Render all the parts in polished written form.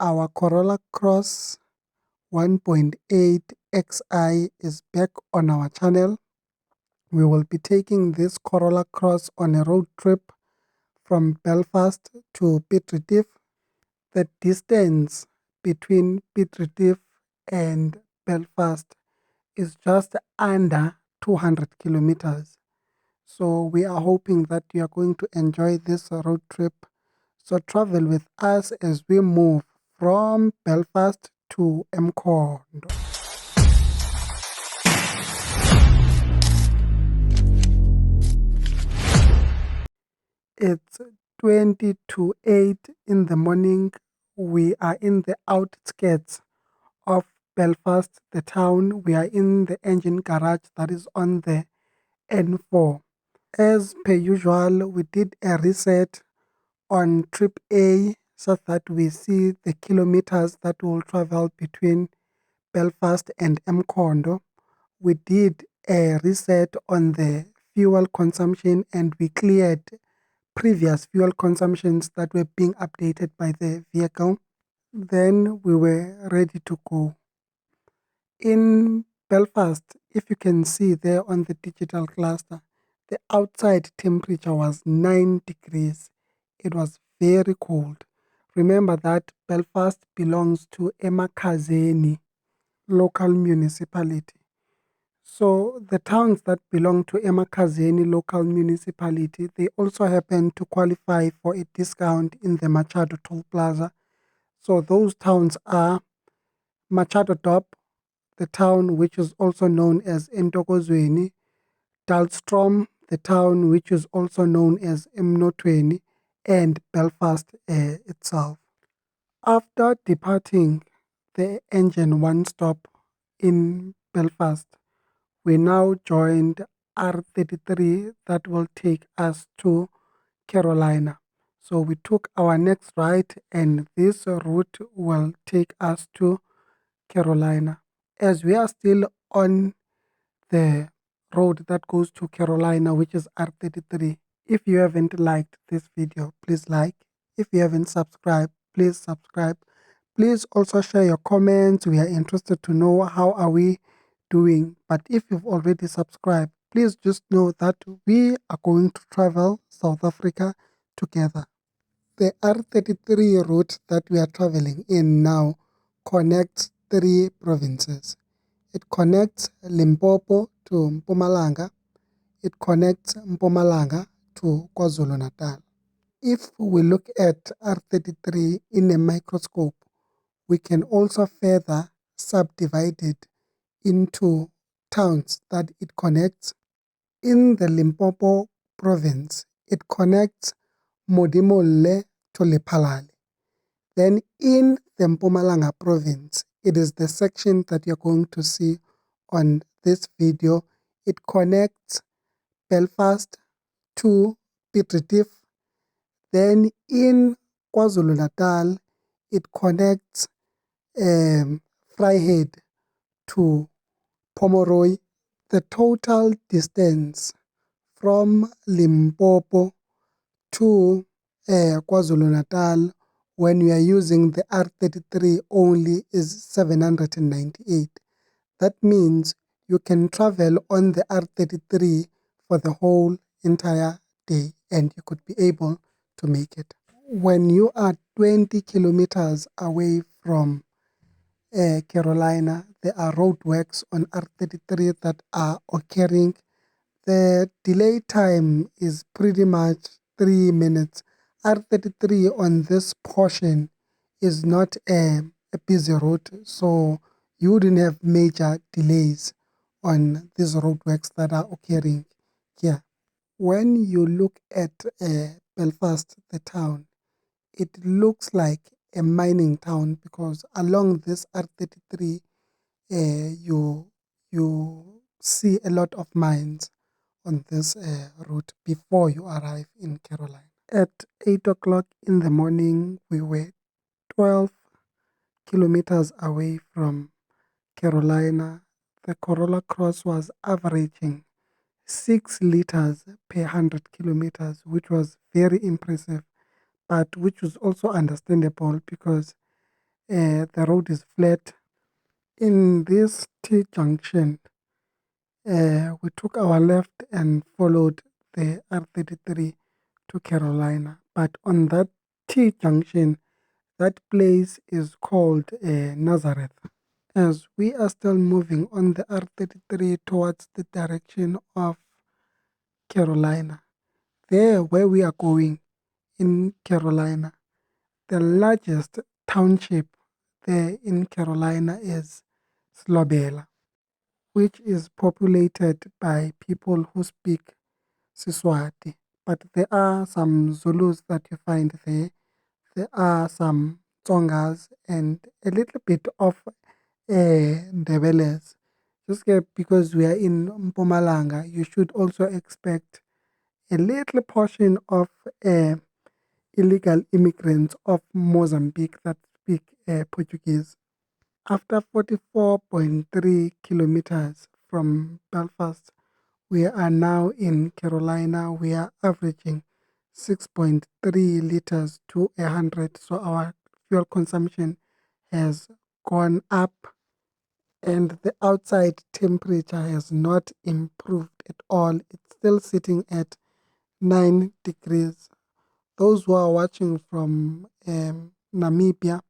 Our Corolla Cross 1.8 XI is back on our channel. We will be taking this Corolla Cross on a road trip from Belfast to Piet Retief. The distance between Piet Retief and Belfast is just under 200 kilometers. So we are hoping that you are going to enjoy this road trip. So travel with us as we move from Belfast to Mkhondo. It's 20 to 8 in the morning. We are in the outskirts of Belfast, the town. We are in the engine garage that is on the N4. As per usual, we did a reset on trip A so that we see the kilometers that will travel between Belfast and Mkhondo. We did a reset on the fuel consumption and we cleared previous fuel consumptions that were being updated by the vehicle. Then we were ready to go. In Belfast, if you can see there on the digital cluster, the outside temperature was 9 degrees. It was very cold. Remember that Belfast belongs to Emakazeni local municipality. So the towns that belong to Emakazeni local municipality, they also happen to qualify for a discount in the Machado Toll Plaza. So those towns are Machado Top, the town which is also known as Ntokozweni, Dahlstrom, the town which is also known as Mnotweni, and Belfast itself. After departing the engine one stop in Belfast, we now joined R33 that will take us to Carolina. So we took our next right and this route will take us to Carolina. As we are still on the road that goes to Carolina, which is R33, if you haven't liked this video, please like. If you haven't subscribed, please subscribe. Please also share your comments. We are interested to know how are we doing. But if you've already subscribed, please just know that we are going to travel South Africa together. The R33 route that we are traveling in now connects 3 provinces. It connects Limpopo to Mpumalanga. It connects Mpumalanga to KwaZulu-Natal. If we look at R33 in a microscope, we can also further subdivide it into towns that it connects. In the Limpopo province, it connects Modimolle to Lephalale. Then in the Mpumalanga province, it is the section that you're going to see on this video. It connects Belfast to Piet Retief. Then in KwaZulu-Natal, it connects Vryheid to Pomeroy. The total distance from Limpopo to KwaZulu-Natal when we are using the R33 only is 798. That means you can travel on the R33 for the whole entire day and you could be able to make it. When you are 20 kilometers away from Carolina, there are roadworks on R33 that are occurring. The delay time is pretty much 3 minutes. R33 on this portion is not a busy road, so you wouldn't have major delays on these roadworks that are occurring here. When you look at Belfast, the town, it looks like a mining town because along this R33, you see a lot of mines on this route before you arrive in Carolina. At 8 o'clock in the morning, we were 12 kilometers away from Carolina. The Corolla Cross was averaging 6 liters per 100 kilometers, which was very impressive, but which was also understandable because the road is flat. In this T junction, we took our left and followed the R33 to Carolina. But on that T junction, that place is called Nazareth. As we are still moving on the R33 towards the direction of Carolina, there where we are going in Carolina, the largest township there in Carolina is Slobela, which is populated by people who speak Siswati. But there are some Zulus that you find there. There are some Tsongas and a little bit of Ndebeles. Just because we are in Mpumalanga, you should also expect a little portion of illegal immigrants of Mozambique that speak Portuguese. After 44.3 kilometers from Belfast, we are now in Carolina. We are averaging 6.3 liters to 100. So our fuel consumption has gone up and the outside temperature has not improved at all. It's still sitting at 9 degrees. Those who are watching from Namibia,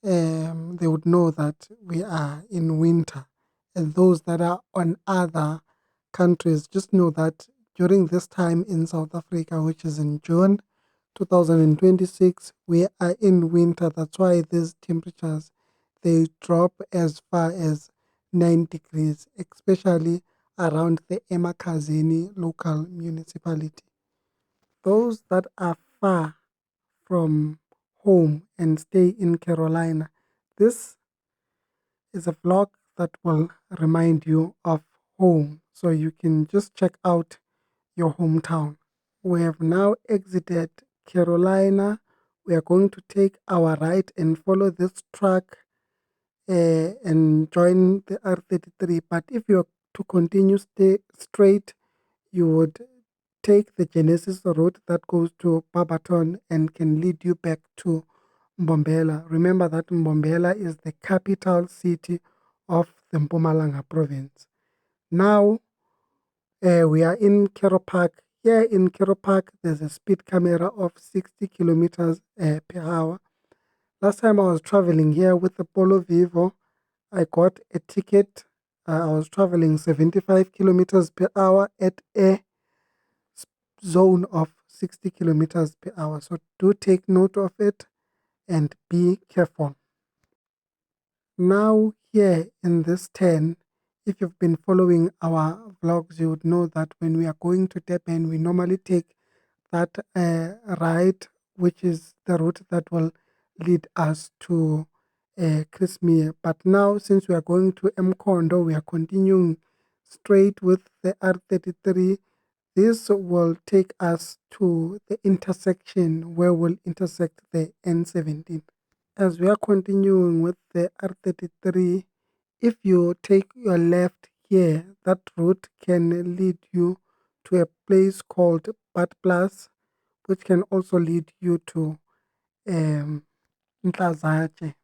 they would know that we are in winter. And those that are on other countries just know that during this time in South Africa, which is in June 2026, we are in winter. That's why these temperatures they drop as far as 9 degrees, especially around the Emakazini local municipality. Those that are far from home and stay in Carolina, this is a vlog that will remind you of home. So you can just check out your hometown. We have now exited Carolina. We are going to take our right and follow this track and join the R33. But if you're to continue stay straight, you would take the Genesis road that goes to Barberton and can lead you back to Mbombela. Remember that Mbombela is the capital city of the Mpumalanga province. Now we are in Kero Park. Here in Kero Park, there's a speed camera of 60 kilometers per hour. Last time I was traveling here with the Polo Vivo, I got a ticket. I was traveling 75 kilometers per hour at a zone of 60 kilometers per hour. So do take note of it and be careful. Now, here in this 10, if you've been following our vlogs, you would know that when we are going to Durban, we normally take that ride, which is the route that will lead us to Christmere. But now, since we are going to Mkondo, we are continuing straight with the R33. This will take us to the intersection where we'll intersect the N17. As we are continuing with the R33, if you take your left here, that route can lead you to a place called Badplaats, which can also lead you to Nhlazatshe.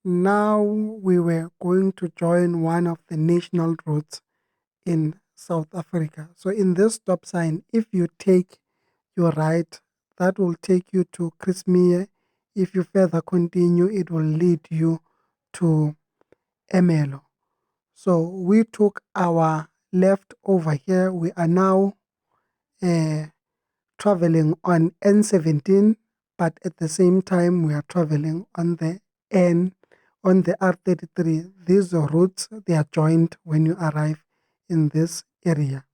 Now we were going to join one of the national routes in South Africa. So in this stop sign, if you take your right, that will take you to Christmere. If you further continue, it will lead you to Emelo. So we took our left over here. We are now traveling on N17, but at the same time we are traveling on the R33. These routes they are joined when you arrive in this area.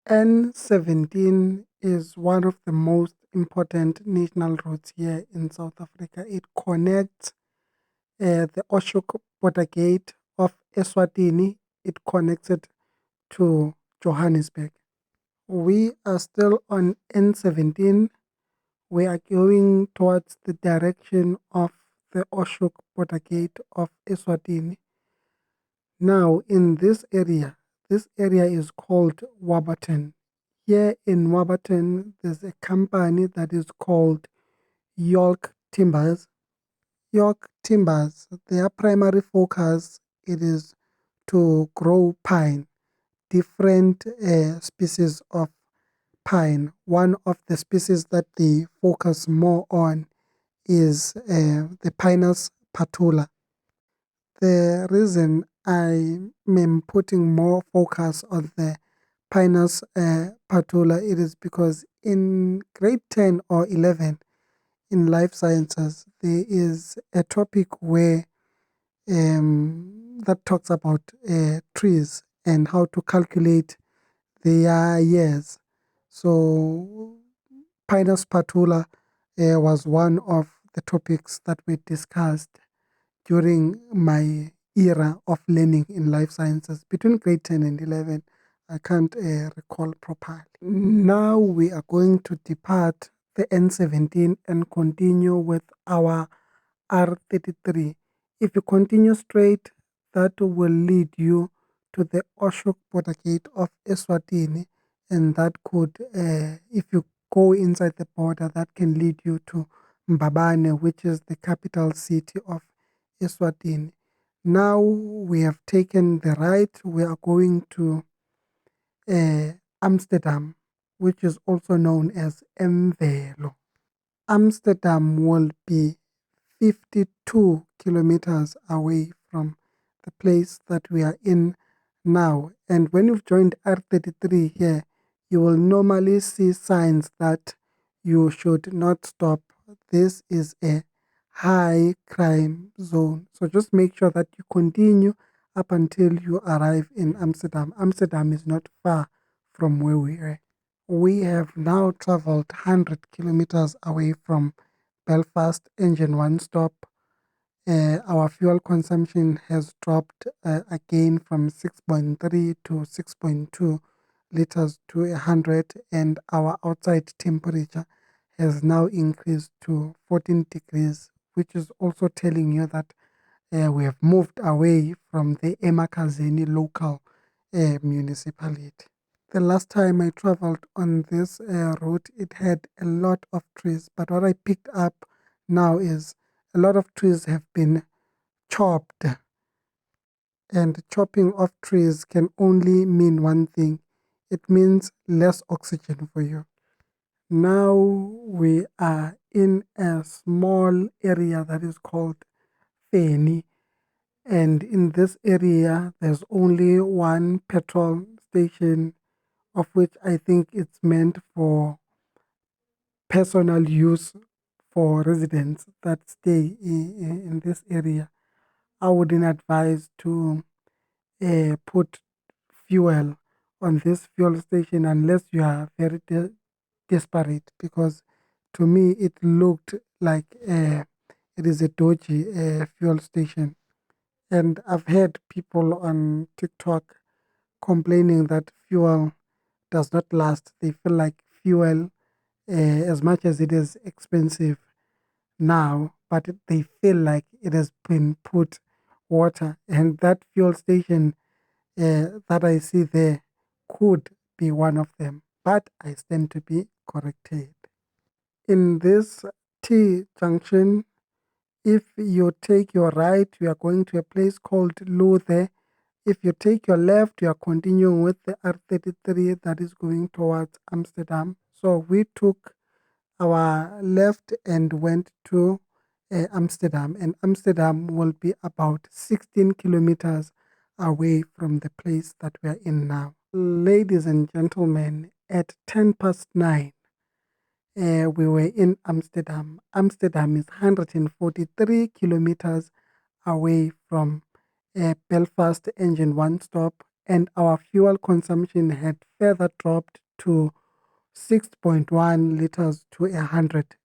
N17 is one of the most important national routes here in South Africa. It connects the Oshuk border gate of Eswatini. It connects it to Johannesburg. We are still on N17. We are going towards the direction of the Oshuk border gate of Eswatini. Now, in this area is called Warburton. Here in Warburton, there's a company that is called York Timbers. York Timbers, their primary focus it is to grow pine, different species of pine. One of the species that they focus more on is the Pinus patula. The reason I am putting more focus on the Pinus patula it is because in grade 10 or 11 in life sciences there is a topic where that talks about trees and how to calculate their years. So Pinus patula was one of the topics that we discussed during my era of learning in life sciences between grade 10 and 11. I can't recall properly. Now we are going to depart the N17 and continue with our R33. If you continue straight, that will lead you to the Oshok border gate of Eswatini, and that could, if you go inside the border, that can lead you to Mbabane, which is the capital city of Eswatini. Now we have taken the right, we are going to Amsterdam, which is also known as Mvelo. Amsterdam will be 52 kilometers away from the place that we are in now. And when you've joined R33 here, you will normally see signs that you should not stop. This is a high crime zone. So just make sure that you continue up until you arrive in Amsterdam. Amsterdam is not far from where we are. We have now traveled 100 kilometers away from Belfast Engine One Stop. Our fuel consumption has dropped again from 6.3 to 6.2 liters to 100, and our outside temperature has now increased to 14 degrees, which is also telling you that we have moved away from the Emakazeni local municipality. The last time I traveled on this route, it had a lot of trees, but what I picked up now is a lot of trees have been chopped, and chopping of trees can only mean one thing it means less oxygen for you. Now we are in a small area that is called Feni, and in this area, there's only one petrol station, of which I think it's meant for personal use for residents that stay in this area. I wouldn't advise to put fuel on this fuel station unless you are very desperate, because to me it looked like it is a dodgy fuel station. And I've heard people on TikTok complaining that fuel does not last. They feel like fuel, as much as it is expensive now, but they feel like it has been put water. And that fuel station that I see there could be one of them, but I stand to be corrected. In this T junction, if you take your right, you are going to a place called Luthe. If you take your left, you are continuing with the R33 that is going towards Amsterdam. So we took our left and went to Amsterdam, and Amsterdam will be about 16 kilometers away from the place that we are in now. Ladies and gentlemen, at 10 past 9, we were in Amsterdam. Amsterdam is 143 kilometers away from Belfast Engine One Stop, and our fuel consumption had further dropped to 6.1 liters to 100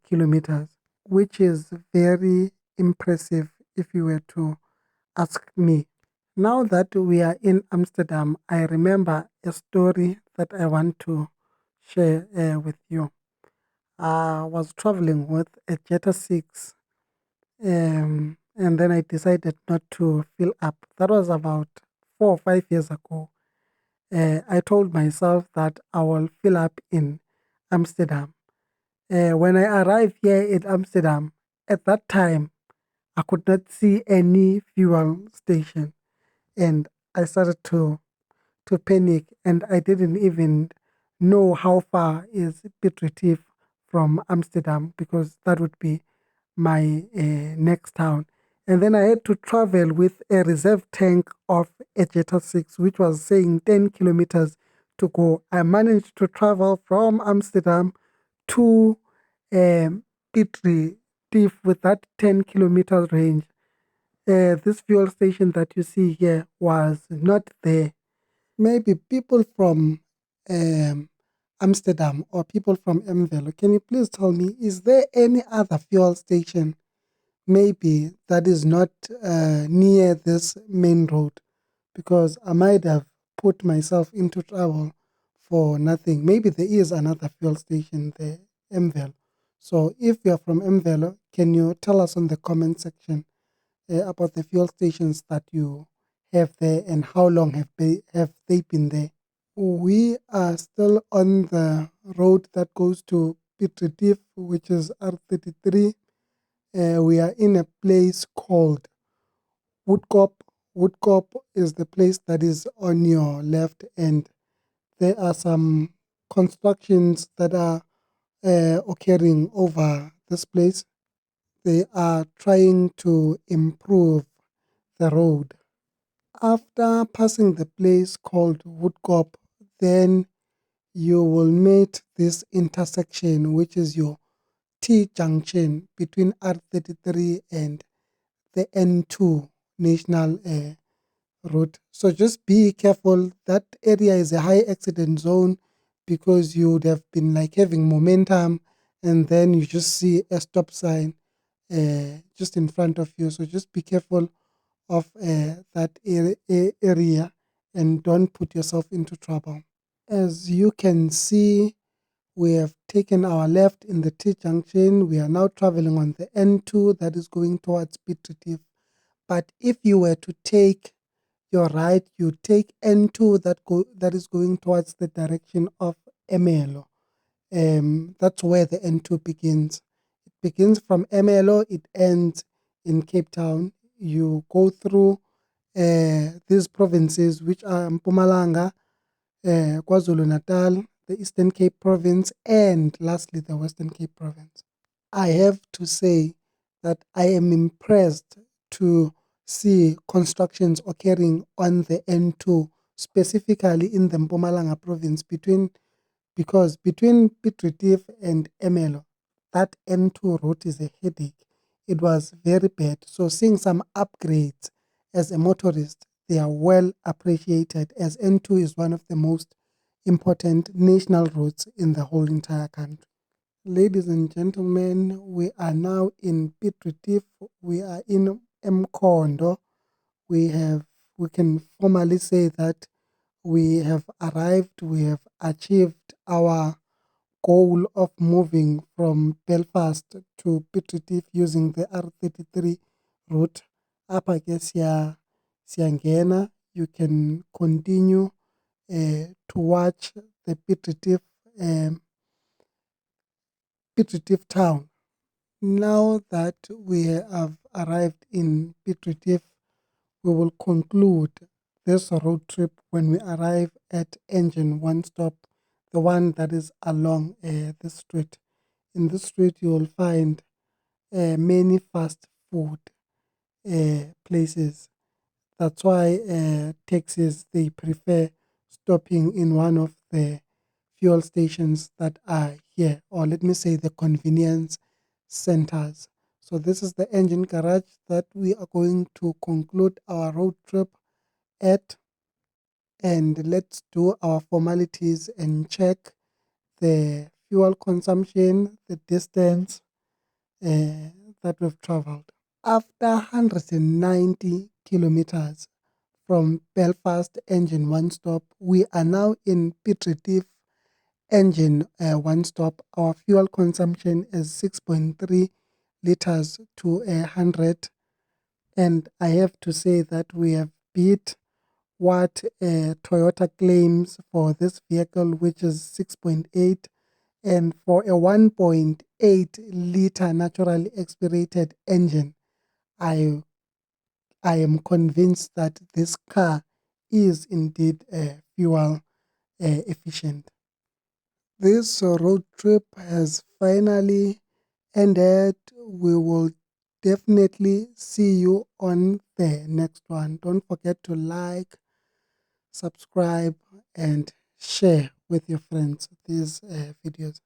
kilometers, which is very impressive if you were to ask me. Now that we are in Amsterdam, I remember a story that I want to share with you. I was traveling with a Jetta 6, and then I decided not to fill up. That was about 4 or 5 years ago. I told myself that I will fill up in Amsterdam. When I arrived here in Amsterdam, at that time, I could not see any fuel station, and I started to panic, and I didn't even know how far is Piet Retief from Amsterdam, because that would be my next town. And then I had to travel with a reserve tank of a Jetta 6, which was saying 10 kilometers to go. I managed to travel from Amsterdam to Piet Retief with that 10 kilometers range. This fuel station that you see here was not there. Maybe people from um, Amsterdam or people from Emvelo, can you please tell me, is there any other fuel station maybe that is not near this main road? Because I might have put myself into trouble for nothing. Maybe there is another fuel station there, Emvelo. So if you're from Emvelo, can you tell us on the comment section about the fuel stations that you have there and how long have they been there? We are still on the road that goes to Piet Retief, which is R33. We are in a place called Woodkop. Woodkop is the place that is on your left, and there are some constructions that are occurring over this place. They are trying to improve the road. After passing the place called Woodkop, then you will meet this intersection, which is your T junction between R33 and the N2 national route. So just be careful. That area is a high accident zone, because you would have been like having momentum, and then you just see a stop sign just in front of you. So just be careful of that area and don't put yourself into trouble. As you can see, we have taken our left in the T junction. We are now traveling on the N2 that is going towards Piet Retief. But if you were to take your right, you take N2 that is going towards the direction of Emelo. That's where the N2 begins. It begins from Emelo, it ends in Cape Town. You go through these provinces, which are Mpumalanga, KwaZulu Natal, the Eastern Cape Province, and lastly, the Western Cape Province. I have to say that I am impressed to see constructions occurring on the N2, specifically in the Mpumalanga province, because between Piet Retief and Emelo, that N2 route is a headache. It was very bad. So seeing some upgrades as a motorist, they are well appreciated, as N2 is one of the most important national routes in the whole entire country. Ladies and gentlemen, we are now in Piet Retief. We are in Mkhondo. We can formally say that we have arrived, we have achieved our goal of moving from Belfast to Piet Retief using the R33 route. Apha ke siyangena. You can continue to watch the Piet Retief town. Now that we have arrived in Piet Retief, we will conclude this road trip when we arrive at Engine One Stop, the one that is along this street. In this street, you will find many fast food places. That's why taxis, they prefer stopping in one of the fuel stations that are here, or let me say the convenience centers. So this is the engine garage that we are going to conclude our road trip at, and let's do our formalities and check the fuel consumption, the distance that we've traveled. After 190 kilometers from Belfast Engine One Stop, we are now in Piet Retief Engine One Stop. Our fuel consumption is 6.3 liters to 100, and I have to say that we have beat what Toyota claims for this vehicle, which is 6.8, and for a 1.8 liter naturally aspirated engine, I am convinced that this car is indeed fuel efficient. This road trip has finally ended. We will definitely see you on the next one. Don't forget to like, subscribe, and share with your friends these videos.